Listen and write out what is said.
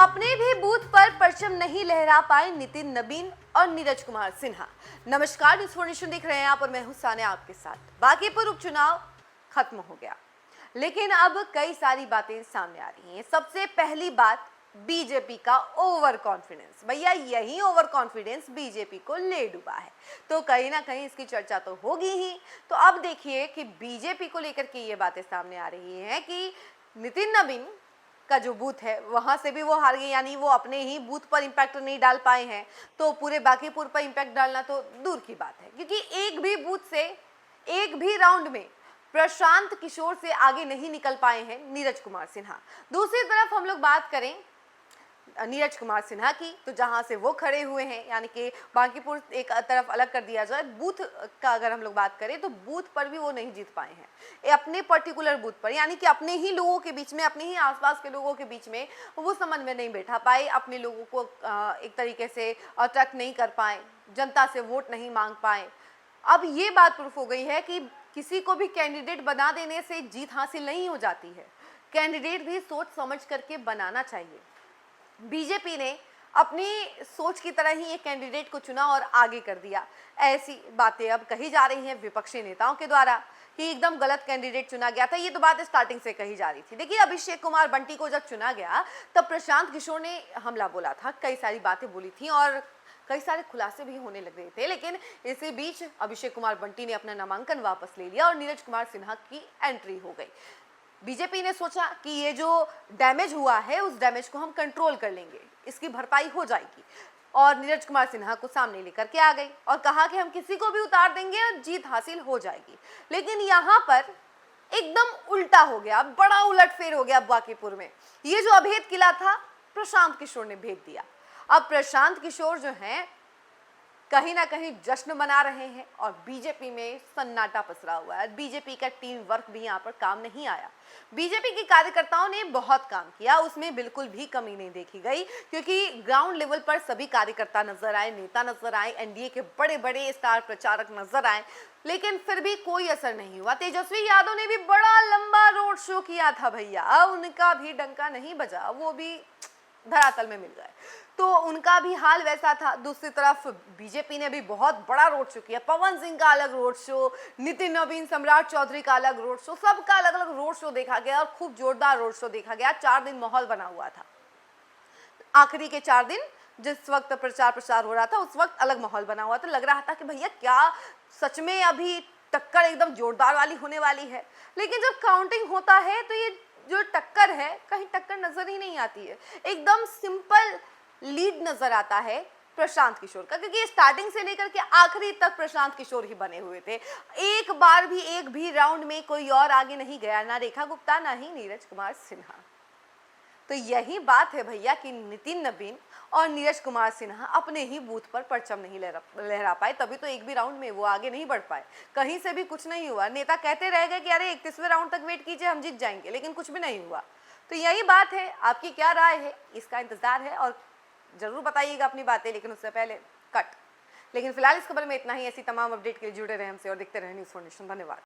अपने भी बूथ पर परचम नहीं लहरा पाए नितिन नबीन और नीरज कुमार सिन्हा। नमस्कार, न्यूज़ 4 नेशन देख रहे हैं आप और मैं हूं सानिया आपके साथ। बांकीपुर उपचुनाव खत्म हो गया, लेकिन अब कई सारी बातें सामने आ रही हैं। सबसे पहली बात, बीजेपी का ओवर कॉन्फिडेंस। भैया यही ओवर कॉन्फिडेंस बीजेपी को ले डूबा है, तो कहीं ना कहीं इसकी चर्चा तो होगी ही। तो अब देखिए कि बीजेपी को लेकर के ये बातें सामने आ रही हैं कि नितिन नबीन का जो बूथ है वहां से भी वो हार गए, यानी वो अपने ही बूथ पर इंपैक्ट नहीं डाल पाए हैं, तो पूरे बांकीपुर पर इंपैक्ट डालना तो दूर की बात है, क्योंकि एक भी बूथ से एक भी राउंड में प्रशांत किशोर से आगे नहीं निकल पाए हैं नीरज कुमार सिन्हा। दूसरी तरफ हम लोग बात करें नीरज कुमार सिन्हा की, तो जहां से वो खड़े हुए हैं, यानी कि बांकीपुर एक तरफ अलग कर दिया जाए, बूथ का अगर हम लोग बात करें तो बूथ पर भी वो नहीं जीत पाए हैं। अपने पर्टिकुलर बूथ पर, यानी कि अपने ही लोगों के बीच में, अपने ही आसपास के लोगों के बीच में वो समन्वय नहीं बैठा पाए, अपने लोगों को एक तरीके से अट्रैक्ट नहीं कर पाए, जनता से वोट नहीं मांग पाए। अब ये बात प्रूफ हो गई है कि किसी को भी कैंडिडेट बना देने से जीत हासिल नहीं हो जाती है, कैंडिडेट भी सोच समझ करके बनाना चाहिए। बीजेपी ने अपनी सोच की तरह ही एक कैंडिडेट को चुना और आगे कर दिया। ऐसी बातें अब कही जा रही हैं विपक्षी नेताओं के द्वारा कि एकदम गलत कैंडिडेट चुना गया था। ये तो बात स्टार्टिंग से कही जा रही थी। देखिए, अभिषेक कुमार बंटी को जब चुना गया तब प्रशांत किशोर ने हमला बोला था, कई सारी बातें बोली थी और कई सारे खुलासे भी होने लग गए थे, लेकिन इसी बीच अभिषेक कुमार बंटी ने अपना नामांकन वापस ले लिया और नीरज कुमार सिन्हा की एंट्री हो गई। बीजेपी ने सोचा कि ये जो डैमेज हुआ है उस डैमेज को हम कंट्रोल कर लेंगे, इसकी भरपाई हो जाएगी, और नीरज कुमार सिन्हा को सामने लेकर के आ गई और कहा कि हम किसी को भी उतार देंगे और जीत हासिल हो जाएगी। लेकिन यहाँ पर एकदम उल्टा हो गया, बड़ा उलटफेर हो गया बांकीपुर में। ये जो अभेद किला था प्रशांत किशोर ने भेद दिया। अब प्रशांत किशोर जो हैं कहीं ना कहीं जश्न मना रहे हैं और बीजेपी में सन्नाटा पसरा हुआ है। बीजेपी का टीम वर्क भी यहाँ पर काम नहीं आया। बीजेपी के कार्यकर्ताओं ने बहुत काम किया, उसमें बिल्कुल भी कमी नहीं देखी गई, क्योंकि ग्राउंड लेवल पर सभी कार्यकर्ता नजर आए, नेता नजर आए, एनडीए के बड़े बड़े स्टार प्रचारक नजर आए, लेकिन फिर भी कोई असर नहीं हुआ। तेजस्वी यादव ने भी बड़ा लंबा रोड शो किया था भैया, उनका भी डंका नहीं बजा, वो भी धरातल में मिल गए, तो उनका भी हाल वैसा था। दूसरी तरफ बीजेपी ने भी बहुत बड़ा रोड शो किया, पवन सिंह का अलग रोड शो, नितिन नबीन, सम्राट चौधरी का अलग रोड शो, सबका अलग अलग रोड शो देखा गया और खूब जोरदार रोड शो देखा गया। 4 दिन माहौल बना हुआ था। आखिरी के 4 दिन जिस वक्त प्रचार हो रहा था उस वक्त अलग माहौल बना हुआ था। लग रहा था कि भैया क्या सच में अभी टक्कर एकदम जोरदार वाली होने वाली है, लेकिन जब काउंटिंग होता है तो ये जो टक्कर है, कहीं टक्कर नजर ही नहीं आती है। एकदम सिंपल लीड नजर आता है प्रशांत किशोर का, क्योंकि स्टार्टिंग से लेकर के आखिरी तक प्रशांत किशोर ही बने हुए थे। एक बार भी एक भी राउंड में कोई और आगे नहीं गया, ना रेखा गुप्ता ना ही नीरज कुमार सिन्हा। तो यही बात है भैया कि नितिन नबीन और नीरज कुमार सिन्हा अपने ही बूथ पर परचम नहीं लहरा पाए, तभी तो एक भी राउंड में वो आगे नहीं बढ़ पाए। कहीं से भी कुछ नहीं हुआ। नेता कहते रह गए कि अरे 31वें राउंड तक वेट कीजिए, हम जीत जाएंगे, लेकिन कुछ भी नहीं हुआ। तो यही बात है, आपकी क्या राय है इसका इंतजार है और जरूर बताइएगा अपनी बातें, लेकिन उससे पहले कट। लेकिन फिलहाल इस खबर में इतना ही। ऐसी तमाम अपडेट के लिए जुड़े रहे हमसे और देखते रहे न्यूज़ 4 नेशन। धन्यवाद।